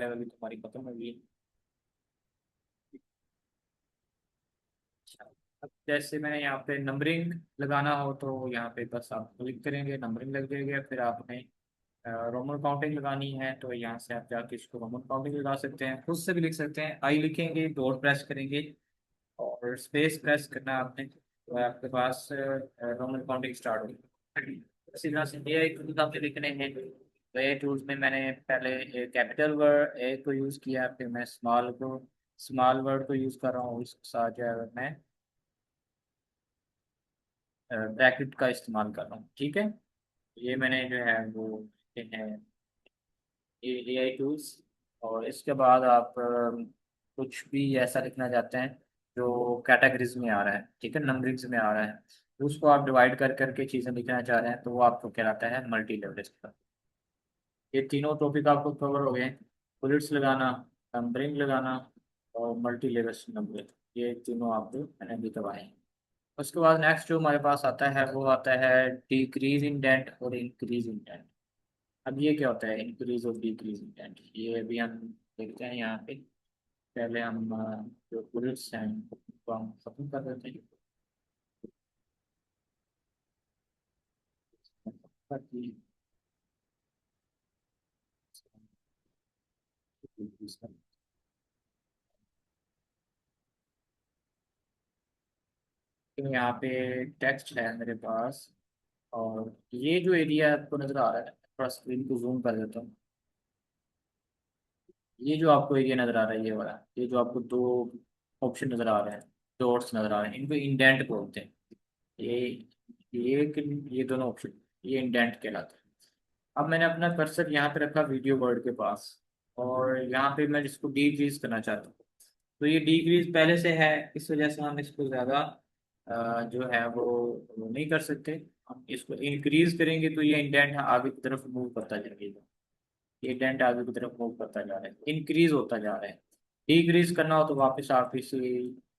Level भी तुम्हारी खत्म होगी। अच्छा, अब जैसे मैंने यहाँ पे नंबरिंग लगाना हो तो यहाँ पे बस आप क्लिक करेंगे, नंबरिंग लग जाएगी। फिर आपने रोमन काउंटिंग लगानी है तो यहाँ से आप जाके इसको रोमन काउंटिंग लगा सकते हैं, खुद से भी लिख सकते हैं। आई लिखेंगे, डॉट प्रेस करेंगे और स्पेस प्रेस करना है आपने, तो आपके पास रोमन काउंटिंग स्टार्ट होगी। इसी तरह से ए आई टूल्स आपने लिखने हैं, तो ए टूल्स में मैंने पहले कैपिटल वर्ड ए को यूज़ किया, फिर मैं स्मॉल वर्ड को यूज़ कर रहा हूँ। इसके साथ जो है मैं ब्रैकेट का इस्तेमाल कर रहा हूँ। ठीक है, ये मैंने जो है वो लिखे हैं ए आई टूल्स। और इसके बाद आप कुछ भी ऐसा लिखना चाहते हैं जो कैटेगरीज में आ रहा है, ठीक है, नंबरिंग्स में आ रहा है, तो उसको आप डिवाइड कर करके चीज़ें लिखना चाह रहे हैं, तो वो आपको कहलाता है मल्टी लेवल। ये तीनों टॉपिक आपको कवर हो गए। बुलेट्स लगाना, नंबरिंग लगाना और मल्टी लेवल नंबरिंग, ये तीनों आपको मैंने भी करवाए हैं। उसके बाद नेक्स्ट जो हमारे पास आता है वो आता है डिक्रीज इन डेंट और इंक्रीज इन डेंट। अब ये क्या होता है इंक्रीज और डिक्रीज इन डेंट, ये अभी हम देखते हैं यहाँ पे। पहले हम जो बुलेट्स हैं उनको हम खत्म कर देते हैं। तो यहाँ पे टेक्स्ट है मेरे पास, और ये जो एरिया आपको नजर आ रहा है, थोड़ा स्क्रीन को जूम कर देता हूँ। ये जो आपको एरिया नजर आ रहा है, ये वाला, ये जो आपको दो ऑप्शन नजर आ रहे हैं, डॉट्स नजर आ रहे हैं, इनको इंडेंट बोलते हैं। ये ये दोनों ऑप्शन, ये इंडेंट कहलाते हैं। अब मैंने अपना कर्सर यहाँ पे रखा वीडियो वर्ड के पास, और यहाँ पे मैं इसको डिक्रीज करना चाहता हूँ। तो ये डिक्रीज पहले से है, इस वजह से हम इसको ज़्यादा जो है वो नहीं कर सकते। हम इसको इंक्रीज करेंगे तो ये इंडेंट आगे की तरफ मूव करता जाएगा, ये डेंट आगे की तरफ मूव करता जा रहा है, इंक्रीज होता जा रहा है। डिक्रीज करना हो तो वापस आप इसी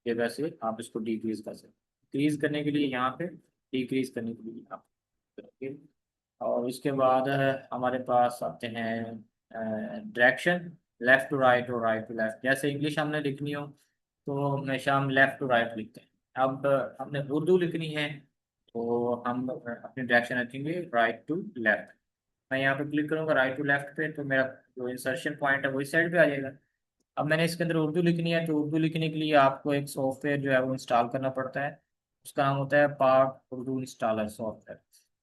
जगह से आप इसको डिक्रीज कर सकते हैं। इंक्रीज करने के लिए यहाँ पे, डिक्रीज करने के लिए यहाँ पे करेंगे। और इसके बाद हमारे पास आते हैं डायरेक्शन, लेफ्ट टू राइट और राइट टू लेफ्ट। जैसे इंग्लिश हमने लिखनी हो तो हमेशा हम लेफ्ट टू राइट लिखते हैं। अब हमने उर्दू लिखनी है तो हम अपनी डायरेक्शन रखेंगे राइट टू लेफ्ट। मैं यहाँ पे क्लिक करूंगा राइट टू लेफ्ट पे, तो मेरा जो इंसर्शन पॉइंट है वही साइड पे आ जाएगा। अब मैंने इसके अंदर उर्दू लिखनी है, तो उर्दू लिखने के लिए आपको एक सॉफ्टवेयर जो है वो इंस्टॉल करना पड़ता है। उसका नाम होता है पाक उर्दू इंस्टॉलर सॉफ्टवेयर।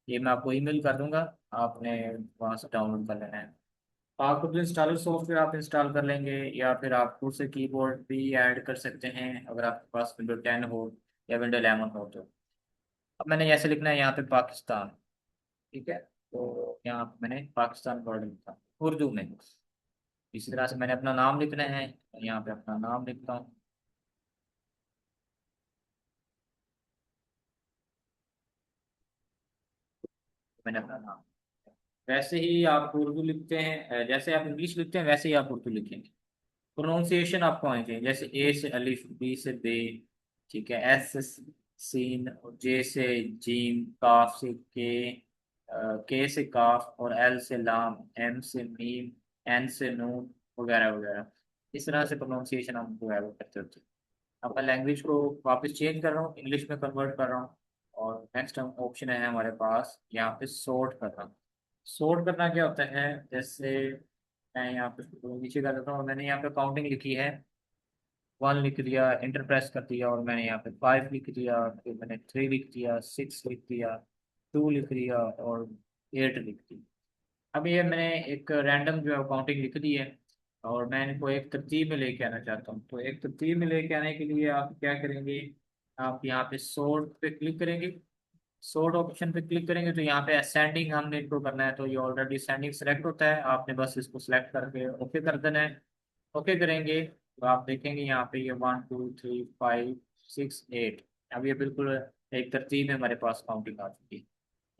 ये मैं आपको ईमेल कर दूंगा, आपने वहाँ से डाउनलोड कर लेना है। पाक उर्दू इंस्टॉलर सॉफ्टवेयर आप इंस्टॉल कर लेंगे, या फिर आप खुद से कीबोर्ड भी ऐड कर सकते हैं अगर आपके पास विंडो 10 हो या विंडो 11 हो तो। अब मैंने ऐसे लिखना है यहाँ पे पाकिस्तान, ठीक है, तो यहाँ पे मैंने पाकिस्तान वर्ड लिखा उर्दू में। इसी तरह से मैंने अपना नाम लिखना है, यहाँ पे अपना नाम लिखता हूँ। मैंने अपना नाम, वैसे ही आप उर्दू लिखते हैं, जैसे आप इंग्लिश लिखते हैं वैसे ही आप उर्दू लिखेंगे। प्रोनाउंसिएशन आपको आनी चाहिए, जैसे ए से अलिफ, बी से बे, ठीक है, एस से सीन, और जे से जीम, काफ से के से काफ, और एल से लाम, एम से मीम, एन से नून, वगैरह वगैरह। इस तरह से प्रोनाउंसिएशन हम जो है वो करते होते हैं। अब मैं लैंग्वेज को वापस चेंज कर रहा हूँ, इंग्लिश में कन्वर्ट कर रहा हूँ। और नेक्स्ट हम ऑप्शन है हमारे पास यहाँ पे सॉर्ट करना। सॉर्ट करना क्या होता है, जैसे मैं यहाँ पे नीचे कर देता हूँ, मैंने यहाँ पे काउंटिंग लिखी है, 1 लिख दिया, इंटर प्रेस कर दिया, और मैंने यहाँ पे 5 लिख दिया, फिर मैंने 3 लिख दिया, 6 लिख दिया, 2 लिख दिया, और 8 लिख दिया। अब ये मैंने एक रैंडम जो है काउंटिंग लिख दी है, और मैं इनको एक तरतीब में लेके आना चाहता हूँ। तो एक तरतीब में लेके आने के लिए आप क्या करेंगे, आप यहाँ पे सोर्ट पे क्लिक करेंगे। सोर्ट ऑप्शन पे क्लिक करेंगे तो यहाँ पे असेंडिंग हमने इनको करना है, तो ये ऑलरेडी असेंडिंग सेलेक्ट होता है, आपने बस इसको सेलेक्ट करके ओके कर देना है। ओके करेंगे तो आप देखेंगे यहाँ पे ये 1 2 3 5 6 8। अब ये बिल्कुल एक तरतीब में हमारे पास काउंटिंग आ चुकी है।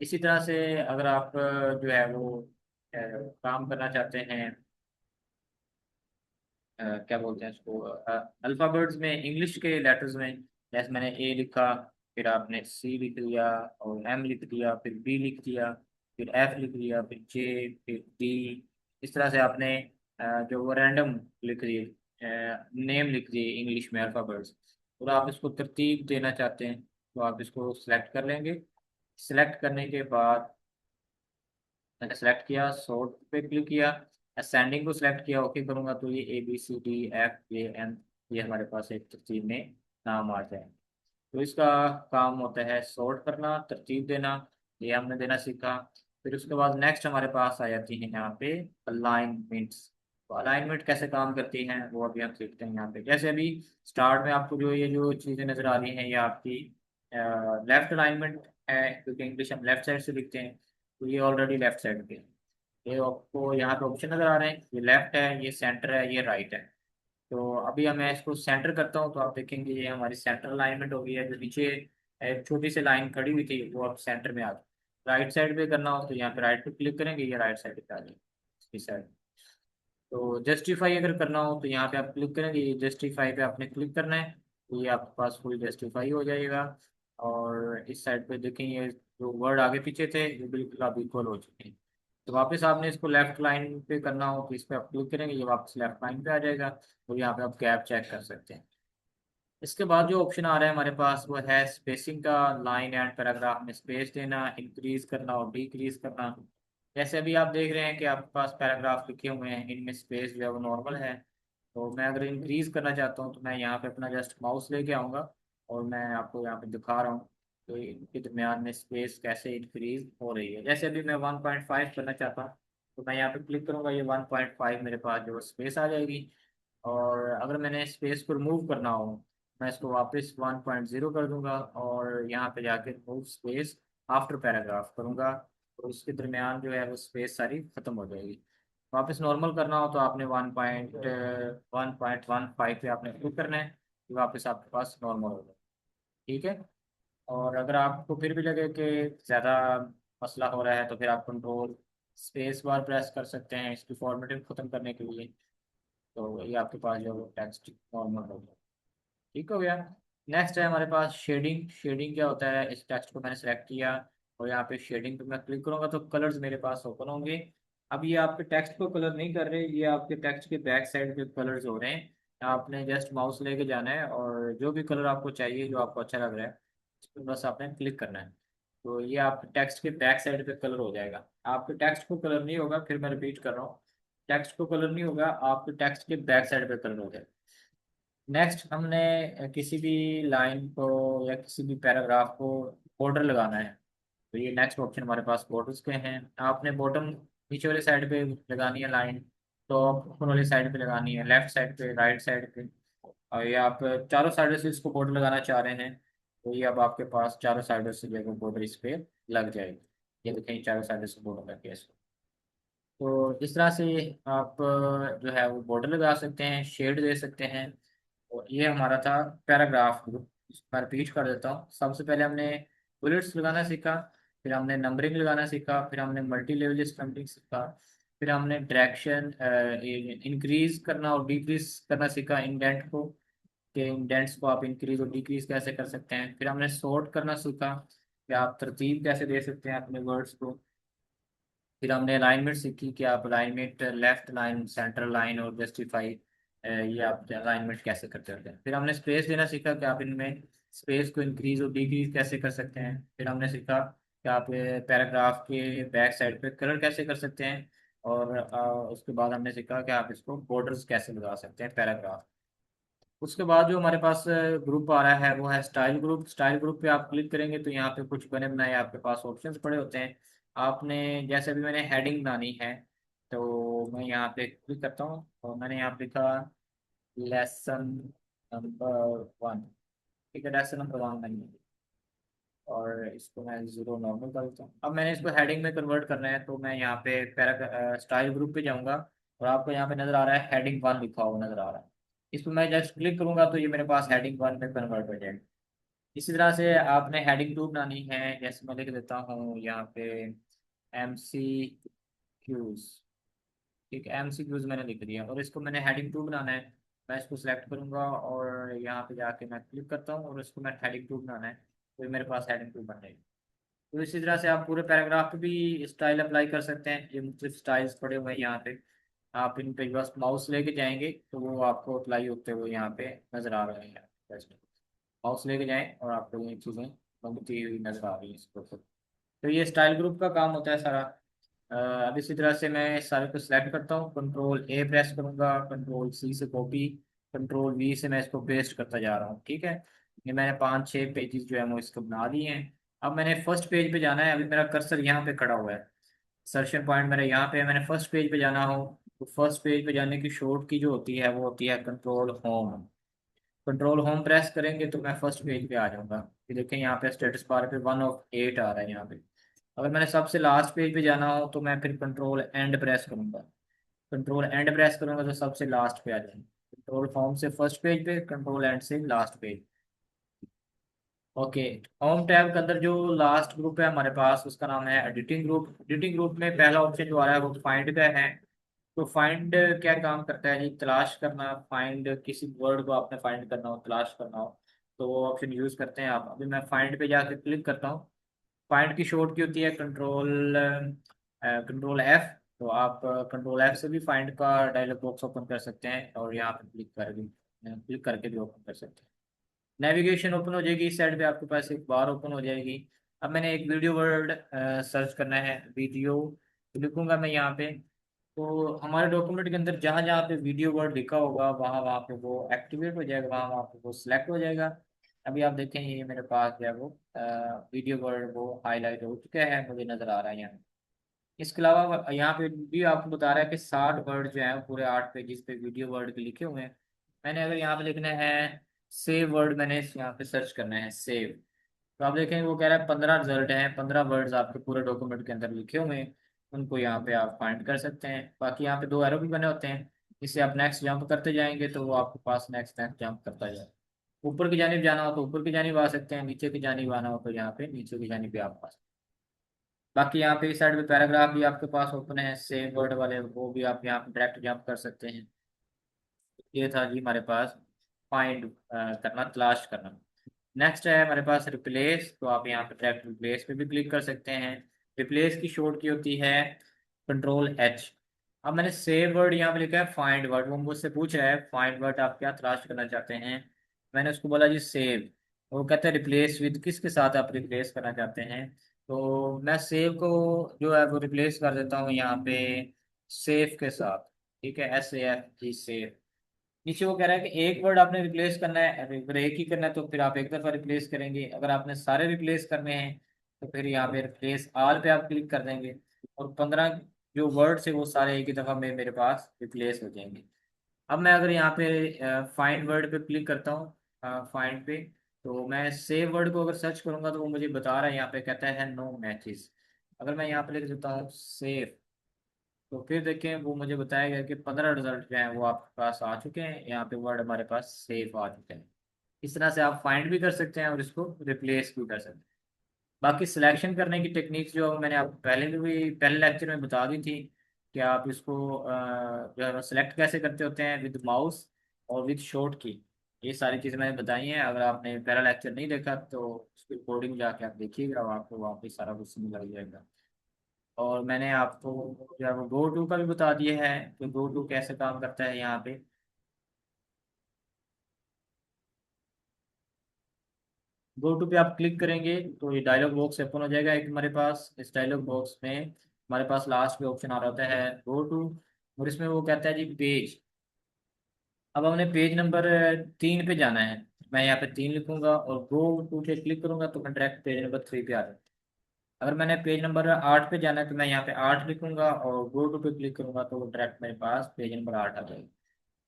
इसी तरह से अगर आप जो है वो काम करना चाहते हैं, क्या बोलते हैं इसको, अल्फ़ाबेट्स में, इंग्लिश के लेटर्स में, जैसे मैंने ए लिखा, फिर आपने सी लिख लिया, और एम लिख दिया, फिर बी लिख दिया, फिर एफ लिख दिया, फिर जे, फिर डी। इस तरह से आपने जो वो रैंडम लिख रही है, नेम लिख रही है इंग्लिश में अल्फ़ाबेट्स, और आप इसको तरतीब देना चाहते हैं तो आप इसको सिलेक्ट कर लेंगे। सिलेक्ट करने के बाद मैंने सेलेक्ट किया, सॉर्ट पे क्लिक किया, असेंडिंग को सिलेक्ट किया, ओके करूंगा तो ये ABCDFGN ये हमारे पास एक तरतीब में नाम आ जाए। तो इसका काम होता है सॉर्ट करना, तरतीब देना, ये हमने देना सीखा। फिर उसके बाद नेक्स्ट हमारे पास आ जाती है यहाँ पे अलाइनमेंट्स। तो अलाइनमेंट कैसे काम करती हैं वो अभी हम सीखते हैं यहाँ पे। जैसे अभी स्टार्ट में आपको जो ये जो चीज़ें नज़र आ रही हैं ये आपकी लेफ्ट अलाइनमेंट है, क्योंकि इंग्लिश हम लेफ्ट साइड से लिखते हैं, तो ये ऑलरेडी लेफ्ट साइड पे है। ये आपको यहाँ पे ऑप्शन नज़र आ रहे हैं, ये लेफ्ट है, ये सेंटर है, ये राइट है। तो अभी मैं इसको सेंटर करता हूँ तो आप देखेंगे ये हमारी सेंटर अलाइनमेंट हो गई है। जो नीचे एक छोटी सी लाइन खड़ी हुई थी वो अब सेंटर में आ गई। राइट साइड पे करना हो तो यहाँ पे राइट पे क्लिक करेंगे, ये राइट साइड पे आ जाएगी इस साइड। तो जस्टिफाई अगर करना हो तो यहाँ पे आप क्लिक करेंगे, ये जस्टिफाई पे आपने क्लिक करना है, तो ये आपके पास फुल जस्टिफाई हो जाएगा। और इस साइड पे देखेंगे जो वर्ड आगे पीछे थे ये बिल्कुल अब इक्वल हो चुके हैं। तो वापस आपने इसको लेफ्ट लाइन पे करना हो तो इस पे आप क्लिक करेंगे, ये वापस लेफ्ट लाइन पे आ जाएगा। तो यहाँ पे आप गैप चेक कर सकते हैं। इसके बाद जो ऑप्शन आ रहा है हमारे पास वो है स्पेसिंग का, लाइन एंड पैराग्राफ में स्पेस देना, इंक्रीज करना और डिक्रीज करना। जैसे अभी आप देख रहे हैं कि आपके पास पैराग्राफ लिखे हुए हैं, इनमें स्पेस जो है वो नॉर्मल है। तो मैं अगर इंक्रीज करना चाहता हूँ तो मैं यहाँ पे अपना जस्ट माउस लेके आऊँगा और मैं आपको यहाँ पे दिखा रहा हूँ तो इनके दरमियान में स्पेस कैसे इंक्रीज हो रही है। जैसे अभी मैं 1.5 करना चाहता हूँ तो मैं यहाँ पे क्लिक करूँगा, ये 1.5 मेरे पास जो स्पेस आ जाएगी। और अगर मैंने स्पेस को रिमूव करना हो, मैं इसको वापस 1.0 कर दूंगा और यहाँ पे जाके रिमूव स्पेस आफ्टर पैराग्राफ करूंगा, तो उसके दरमियान जो है वो स्पेस सारी खत्म हो जाएगी। वापस नॉर्मल करना हो तो आपने 1.15 पे आपने क्लिक करना है, कि वापस आपके पास नॉर्मल हो जाए। ठीक है। और अगर आपको फिर भी लगे कि ज़्यादा मसला हो रहा है तो फिर आप कंट्रोल स्पेस बार प्रेस कर सकते हैं इसकी फॉर्मेटिंग ख़त्म करने के लिए। तो ये आपके पास जो टेक्स्ट नॉर्मल हो गया। ठीक हो गया। नेक्स्ट है हमारे पास शेडिंग। शेडिंग क्या होता है, इस टेक्स्ट को मैंने सेलेक्ट किया और यहाँ पे शेडिंग पे मैं क्लिक करूंगा तो कलर्स मेरे पास ओपन होंगे। अब ये आपके टेक्स्ट को कलर नहीं कर रहे, ये आपके टेक्स्ट के बैक साइड पे कलर्स हो रहे हैं। आपने जस्ट माउस लेके जाना है और जो भी कलर आपको चाहिए जो आपको अच्छा लग रहा है उस पर बस आपने क्लिक करना है। तो ये आपके टेक्स्ट के बैक साइड पे कलर हो जाएगा। आपके टेक्स्ट को कलर नहीं होगा, फिर मैं रिपीट कर रहा हूँ, टेक्स्ट को कलर नहीं होगा, आपके टेक्स्ट के बैक साइड पे कलर हो जाएगा। नेक्स्ट हमने किसी भी लाइन को या किसी भी पैराग्राफ को बॉर्डर लगाना है, तो ये नेक्स्ट ऑप्शन हमारे पास बॉर्डर्स के हैं। आपने बॉटम नीचे वाली साइड पे लगानी है लाइन, टॉप ऊपर वाली साइड पे लगानी है, लेफ्ट साइड पे, राइट साइड पे, और ये आप चारों साइडों से इसको बॉर्डर लगाना चाह रहे हैं तो ये अब आपके पास चारों साइडों से जो है बॉर्डर इस पे लग जाएगी। ये देखें चारों साइडों से बॉर्डर लग गया इसको। तो इस तरह से आप जो है वो बॉर्डर लगा सकते हैं, शेड दे सकते हैं। और ये हमारा था पैराग्राफ ग्रुप। मैं रिपीट कर देता हूँ, सबसे पहले हमने बुलेट्स लगाना सीखा, फिर हमने नंबरिंग लगाना सीखा, फिर हमने मल्टी लेवल नंबरिंग सीखा, फिर हमने डायरेक्शन इंक्रीज करना और डिक्रीज करना सीखा इंडेंट को, कि इंडेंट्स को आप इंक्रीज और डिक्रीज कैसे कर सकते हैं। फिर हमने सॉर्ट करना सीखा कि आप तरतीब कैसे दे सकते हैं अपने वर्ड्स को। फिर हमने अलाइनमेंट सीखी कि आप alignment left line, centre line और जस्टिफाई ये आप अलाइनमेंट कैसे करते होते हैं। फिर हमने स्पेस देना सीखा कि आप इनमें स्पेस को इंक्रीज और डिक्रीज कैसे कर सकते हैं। फिर हमने सीखा कि आप पैराग्राफ के बैक साइड पे कलर कैसे कर सकते हैं। और उसके बाद हमने सीखा कि आप इसको बॉर्डर्स कैसे लगा सकते हैं पैराग्राफ। उसके बाद जो हमारे पास ग्रुप आ रहा है वो है स्टाइल ग्रुप। स्टाइल ग्रुप पे आप क्लिक करेंगे तो यहाँ पे कुछ बने बनाए आपके पास ऑप्शंस पड़े होते हैं। आपने जैसे अभी मैंने हेडिंग बनानी है तो मैं यहाँ पे क्लिक करता हूँ और मैंने यहाँ पे लिखा लेसन नंबर 1। ठीक है, लेसन नंबर 1 नहीं है, और इसको मैं 0 नॉर्मल कर देता हूँ। अब मैंने इसको हेडिंग में कन्वर्ट करना है तो मैं यहाँ पे पैरा स्टाइल ग्रुप पे जाऊँगा और आपको यहाँ पे नज़र आ रहा है हेडिंग 1 लिखा हुआ नज़र आ रहा है। इस पर मैं जस्ट क्लिक करूंगा तो ये मेरे पास हेडिंग 1 में कन्वर्ट हो जाएगा। इसी तरह से आपने हेडिंग 2 बनानी है, जैसे मैं लिख देता हूँ यहाँ पे MCQs। ठीक है, MCQs मैंने लिख दिया और इसको मैंने हेडिंग 2 बनाना है। मैं इसको सिलेक्ट करूंगा और यहाँ पे जाके मैं क्लिक करता हूँ और इसको मैं हेडिंग 2 बनाना है, तो ये मेरे पास हेडिंग 2 बन जाएगी। तो इसी तरह से आप पूरे पैराग्राफ पे भी स्टाइल अप्लाई कर सकते हैं, ये मुख्तलिफ स्टाइल्स पड़े हुए हैं यहाँ पे। आप इन पे बस माउस लेके जाएंगे तो वो आपको अप्लाई होते हुए यहाँ पे नजर आ रहे हैं। माउस लेके जाएं और आपको ये चीज़ें बनती हुई नजर आ रही है इसके ऊपर। तो ये स्टाइल ग्रुप का काम होता है सारा। अब इसी तरह से मैं सारे को सिलेक्ट करता हूँ, कंट्रोल ए प्रेस करूंगा, कंट्रोल सी से कॉपी, कंट्रोल वी से मैं इसको पेस्ट करता जा रहा हूँ। ठीक है, ये मैंने 5-6 पेजेस जो है वो इसको बना दिए हैं। अब मैंने फर्स्ट पेज पे जाना है। अभी मेरा कर्सर यहाँ पे खड़ा हुआ है, सर्शन पॉइंट मेरा यहाँ पे है। मैंने फर्स्ट पेज पे जाना हो तो फर्स्ट पेज पे जाने की शॉर्ट की जो होती है वो होती है control home. Control home press करेंगे तो मैं फर्स्ट पेज पे आ जाऊंगा। ये देखें यहाँ पे स्टेटस बार पे 1 ऑफ 8 आ रहा है यहाँ पे। अगर मैंने सबसे लास्ट पेज पे जाना हो तो मैं फिर कंट्रोल एंड प्रेस करूंगा। कंट्रोल एंड प्रेस करूंगा तो सबसे लास्ट पे आ जाएंगे। कंट्रोल होम से फर्स्ट पेज पे, कंट्रोल एंड से last page. Okay, home tab के अंदर जो लास्ट ग्रुप है हमारे पास उसका नाम है एडिटिंग ग्रुप। एडिटिंग ग्रुप में पहला ऑप्शन जो आ रहा है वो फाइंड का है। तो फाइंड क्या काम करता है जी? तलाश करना। फाइंड, किसी वर्ड को आपने फाइंड करना हो, तलाश करना हो, तो वो ऑप्शन यूज करते हैं आप। अभी मैं फाइंड पे जाकर क्लिक करता हूँ। फाइंड की शॉर्ट की होती है कंट्रोल एफ। तो आप कंट्रोल एफ से भी फाइंड का डायलॉग बॉक्स ओपन कर सकते हैं और यहाँ पे क्लिक करके भी ओपन कर सकते हैं। नेविगेशन ओपन हो जाएगी, इस साइड पे आपके पास एक बार ओपन हो जाएगी। अब मैंने एक वीडियो वर्ड सर्च करना है, वीडियो लिखूंगा मैं यहाँ पे। तो हमारे डॉक्यूमेंट के अंदर जहाँ जहाँ पे वीडियो वर्ड लिखा होगा वहाँ वहाँ पे वो एक्टिवेट हो जाएगा, वहाँ वहाँ पे वो सिलेक्ट हो जाएगा। अभी आप देखें ये मेरे पास जो है वो वीडियो वर्ड वो हाईलाइट हो चुका है, मुझे नजर आ रहा है यहाँ। इसके अलावा यहाँ पे भी आपको बता रहा है कि 60 वर्ड जो है पूरे 8 पेजेस पे वीडियो वर्ड के लिखे हुए हैं। मैंने अगर यहाँ पे लिखना है सेव वर्ड, मैंने यहाँ पे सर्च करना है सेव। तो आप देखेंगे वो कह रहा है 15 रिजल्ट हैं, 15 वर्ड्स आपके पूरे डॉक्यूमेंट के अंदर लिखे हुए हैं। उनको यहाँ पे आप फाइंड कर सकते हैं। बाकी यहाँ पे 2 एरो भी बने होते हैं, इससे आप नेक्स्ट जंप करते जाएंगे तो वो आपके पास नेक्स्ट नेक्स्ट जंप करता जाए। ऊपर की जानिब जाना हो तो ऊपर की जानिब आ सकते हैं, नीचे की जानिब आना हो तो यहाँ पे नीचे की जानिब भी आप आ सकते हैं। बाकी यहाँ पे इस साइड पे पैराग्राफ भी आपके पास ओपन है, सेम वर्ड वाले, वो भी आप यहाँ पे डायरेक्ट जंप कर सकते हैं। ये था जी हमारे पास फाइंड करना, तलाश करना। नेक्स्ट है हमारे पास रिप्लेस। तो आप यहाँ पे डायरेक्ट रिप्लेस पे भी क्लिक कर सकते हैं। रिप्लेस की शॉर्ट की होती है कंट्रोल एच। अब मैंने सेव वर्ड यहाँ पे लिखा है फाइंड वर्ड, वो मुझसे पूछ रहा है फाइंड वर्ड आप क्या तलाश करना चाहते हैं। मैंने उसको बोला जी सेव। वो कहता है रिप्लेस विद, किसके साथ आप रिप्लेस करना चाहते हैं। तो मैं सेव को जो है वो रिप्लेस कर देता हूँ यहाँ पे सेफ के साथ। ठीक है, SAF सेफ। नीचे वो कह रहा है कि एक वर्ड आपने रिप्लेस करना है, अगर एक ही करना है तो फिर आप एक दफा रिप्लेस करेंगे। अगर आपने सारे रिप्लेस करने हैं तो फिर यहाँ पे रिप्लेस ऑल पे आप क्लिक कर देंगे और 15 जो वर्ड्स है वो सारे एक ही दफा में मेरे पास रिप्लेस हो जाएंगे। अब मैं अगर यहाँ पे फाइंड वर्ड पे क्लिक करता हूँ, फाइंड पे, तो मैं सेव वर्ड को अगर सर्च करूंगा तो वो मुझे बता रहा है, यहाँ पे कहता है नो मैचेस। अगर मैं यहाँ पे लिख देता हूँ सेव तो फिर देखें वो मुझे बताएगा कि 15 रिजल्ट जो हैं वो आपके पास आ चुके हैं, यहाँ पे वर्ड हमारे पास सेव आ चुके हैं। इस तरह से आप फाइंड भी कर सकते हैं और इसको रिप्लेस भी कर सकते हैं। बाकी सिलेक्शन करने की टेक्निक्स जो मैंने आपको पहले लेक्चर में बता दी थी कि आप इसको जो है सिलेक्ट कैसे करते होते हैं विद माउस और विद शॉर्ट की। ये सारी चीज़ें मैंने बताई हैं। अगर आपने पहला लेक्चर नहीं देखा तो उसकी रिकॉर्डिंग जाके आप देखिएगा और आपको वहाँ पे सारा कुछ समझ लग जाएगा। और मैंने आपको जो है वो गो टू का भी बता दिया है कि गो टू कैसे काम करता है यहाँ पे। गो टू पे आप क्लिक करेंगे तो ये डायलॉग बॉक्स ओपन हो जाएगा एक हमारे पास। इस डायलॉग बॉक्स में हमारे पास लास्ट पे ऑप्शन आ रहा होता है गो टू, और इसमें वो कहता है जी पेज। अब हमने पेज नंबर 3 पे जाना है। मैं यहाँ पे 3 लिखूंगा और गो टू पे क्लिक करूंगा तो मैं डायरेक्ट पेज नंबर 3 पे आ जाऊँ। अगर मैंने पेज नंबर 8 पे जाना है तो मैं यहाँ पे 8 लिखूंगा और गो टू पे क्लिक करूंगा तो डायरेक्ट मेरे पास पेज नंबर 8 आ जाएगा।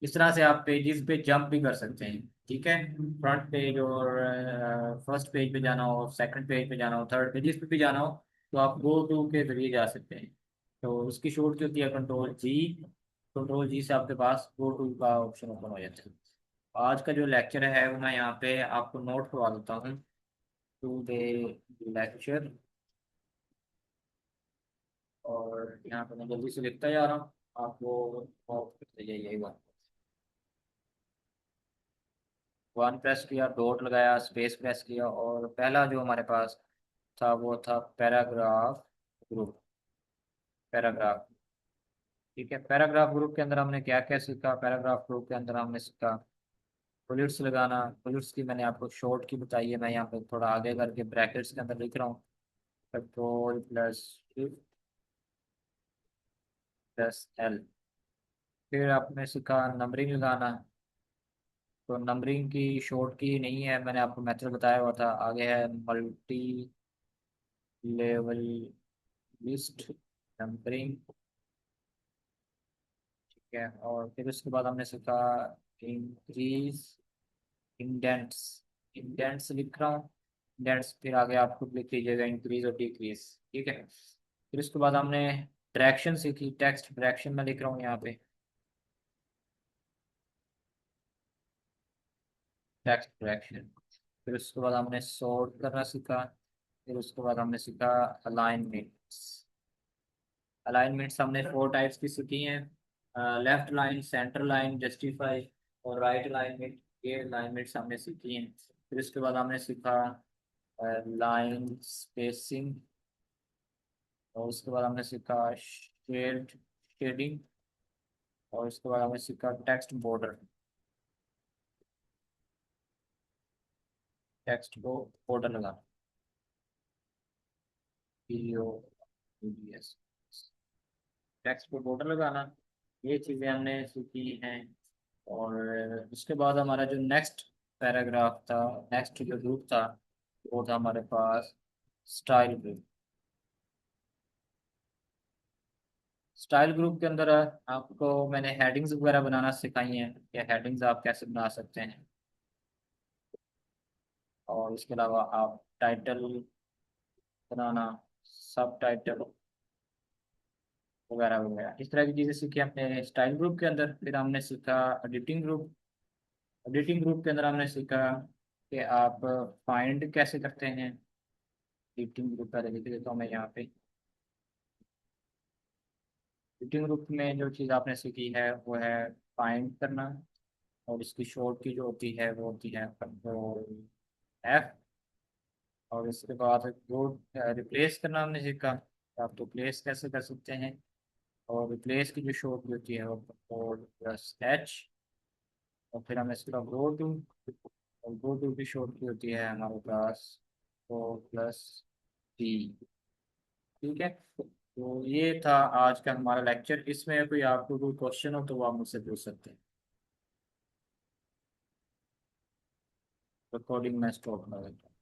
इस तरह से आप पेजेस पे जंप भी कर सकते हैं। ठीक है, फ्रंट पेज और फर्स्ट पेज पे जाना हो, सेकंड पेज पे जाना हो, थर्ड पेज जिस पे भी जाना हो तो आप गो टू के जरिए जा सकते हैं। तो उसकी शॉर्ट की होती है कंट्रोल G। कंट्रोल G से आपके पास गो टू का ऑप्शन ओपन हो जाता है। आज का जो लेक्चर है वो मैं यहाँ पे आपको नोट करवा देता हूँ। टू डे लेक्चर, और यहाँ पे मैं जल्दी से लिखता जा रहा हूँ, आप वो नोट करते जाइएगा। 1 प्रेस किया, डॉट लगाया, स्पेस प्रेस किया, और पहला जो हमारे पास था वो था पैराग्राफ ग्रुप। पैराग्राफ ठीक है, पैराग्राफ ग्रुप के अंदर हमने क्या क्या सीखा? पैराग्राफ ग्रुप के अंदर हमने सीखा बुलेट्स लगाना। बुलेट्स की मैंने आपको शॉर्ट की बताई है, मैं यहाँ पे थोड़ा आगे करके ब्रैकेट्स के अंदर लिख रहा हूँ। Control plus shift plus L. फिर आपने सीखा नंबरिंग लगाना। तो नंबरिंग की शॉर्ट की नहीं है, मैंने आपको मेथड बताया हुआ था। आगे है मल्टी लेवल लिस्ट नंबरिंग। ठीक है, और फिर उसके बाद हमने सीखा इंक्रीज इंडेंट्स। इंडेंट्स लिख रहा हूँ, इंडेंट्स फिर आगे आप खुद लिख लीजिएगा इंक्रीज और डिक्रीज। ठीक है, फिर उसके बाद हमने डायरेक्शन सीखी। टेक्स्ट डायरेक्शन में लिख रहा हूँ यहाँ पे, टेक्स्ट डायरेक्शन। फिर उसके बाद हमने सॉर्ट करना सीखा। फिर उसके बाद हमने सीखा अलाइनमेंट्स। अलाइनमेंट्स हमने 4 टाइप्स की सीखी हैं, left line, centre line, justify और राइट अलाइनमेंट। ये अलाइनमेंट्स हमने सीखी हैं। फिर उसके बाद हमने सीखा लाइन स्पेसिंग, और उसके बाद हमने सीखा शेडिंग, और उसके बाद हमने सीखा टेक्स्ट बॉर्डर। टेक्स्ट को बॉर्डर लगाना, पीओ यूडीएस, टेक्स्ट को बॉर्डर लगाना। ये चीज़ें हमने सीखी हैं। और उसके बाद हमारा जो नेक्स्ट पैराग्राफ था, नेक्स्ट जो ग्रुप था, वो था हमारे पास स्टाइल ग्रुप। स्टाइल ग्रुप के अंदर आपको मैंने हेडिंग्स वगैरह बनाना सिखाई हैं, या हेडिंग्स आप कैसे बना सकते हैं। और इसके अलावा आप टाइटल बनाना, सब टाइटल वगैरह वगैरह, इस तरह की चीज़ें सीखी हमने स्टाइल ग्रुप के अंदर। फिर हमने सीखा एडिटिंग ग्रुप। एडिटिंग ग्रुप के अंदर हमने सीखा कि आप फाइंड कैसे करते हैं। एडिटिंग ग्रुप पहले लिख देता हूँ मैं यहाँ पे। एडिटिंग ग्रुप में जो चीज़ आपने सीखी है वो है फाइंड करना, और इसकी शॉर्ट की जो होती है वो होती है कंट्रोल एफ। और इसके बाद वो रिप्लेस करना हमने सीखा, आप रिप्लेस कैसे कर सकते हैं। और रिप्लेस की जो शॉर्ट की होती है वो कंट्रोल प्लस एच। और फिर हमें इसके बाद गो टू, और गो टू की शॉर्ट की होती है हमारे पास ओ प्लस टी। ठीक है, तो ये था आज का हमारा लेक्चर। इसमें कोई आपको कोई क्वेश्चन हो तो वो आप मुझसे पूछ सकते हैं। रिकॉर्डिंग में स्टॉप कर देता हूँ।